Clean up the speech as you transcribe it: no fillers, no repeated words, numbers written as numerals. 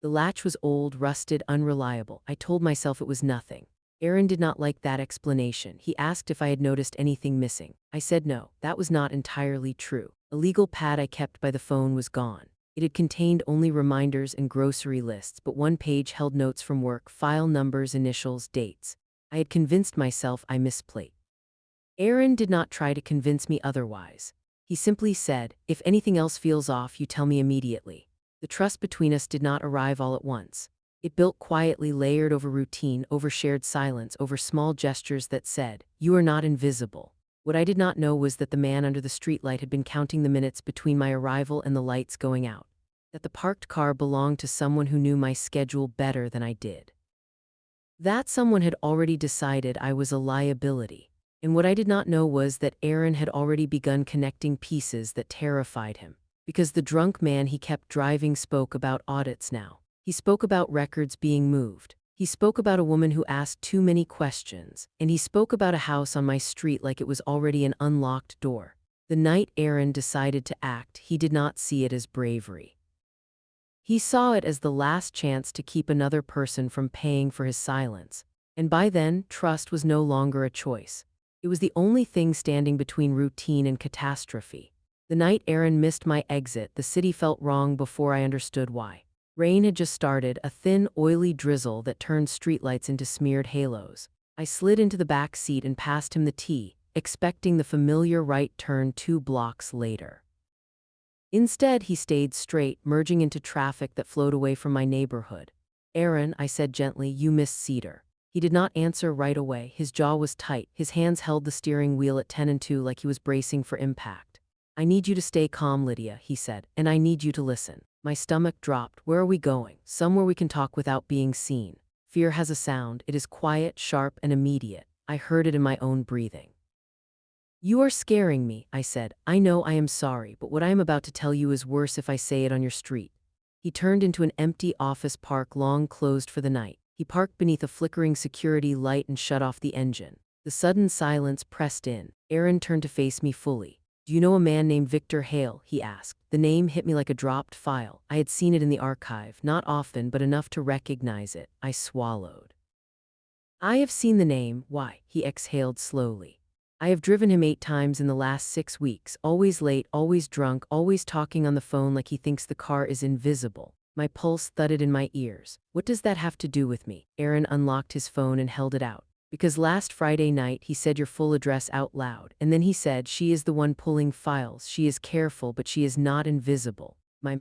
The latch was old, rusted, unreliable. I told myself it was nothing. Aaron did not like that explanation. He asked if I had noticed anything missing. I said no, that was not entirely true. A legal pad I kept by the phone was gone. It had contained only reminders and grocery lists, but one page held notes from work, file numbers, initials, dates. I had convinced myself I misplaced. Aaron did not try to convince me otherwise. He simply said, "If anything else feels off, you tell me immediately." The trust between us did not arrive all at once. It built quietly, layered over routine, over shared silence, over small gestures that said, "You are not invisible." What I did not know was that the man under the streetlight had been counting the minutes between my arrival and the lights going out. That the parked car belonged to someone who knew my schedule better than I did. That someone had already decided I was a liability. And what I did not know was that Aaron had already begun connecting pieces that terrified him. Because the drunk man he kept driving spoke about audits now. He spoke about records being moved. He spoke about a woman who asked too many questions. And he spoke about a house on my street like it was already an unlocked door. The night Aaron decided to act, he did not see it as bravery. He saw it as the last chance to keep another person from paying for his silence. And by then, trust was no longer a choice. It was the only thing standing between routine and catastrophe. The night Aaron missed my exit, the city felt wrong before I understood why. Rain had just started, a thin, oily drizzle that turned streetlights into smeared halos. I slid into the back seat and passed him the tea, expecting the familiar right turn 2 blocks later. Instead, he stayed straight, merging into traffic that flowed away from my neighborhood. "Aaron," I said gently, "you missed Cedar." He did not answer right away. His jaw was tight. His hands held the steering wheel at 10 and 2 like he was bracing for impact. "I need you to stay calm, Lydia," he said, "and I need you to listen." My stomach dropped. "Where are we going?" "Somewhere we can talk without being seen." Fear has a sound. It is quiet, sharp, and immediate. I heard it in my own breathing. "You are scaring me," I said. "I know, I am sorry, but what I am about to tell you is worse if I say it on your street." He turned into an empty office park long closed for the night. He parked beneath a flickering security light and shut off the engine. The sudden silence pressed in. Aaron turned to face me fully. "Do you know a man named Victor Hale?" he asked. The name hit me like a dropped file. I had seen it in the archive, not often, but enough to recognize it. I swallowed. "I have seen the name." "Why?" He exhaled slowly. "I have driven him 8 times in the last 6 weeks, always late, always drunk, always talking on the phone like he thinks the car is invisible." My pulse thudded in my ears. "What does that have to do with me?" Aaron unlocked his phone and held it out. "Because last Friday night he said your full address out loud, and then he said, 'She is the one pulling files. She is careful, but she is not invisible.'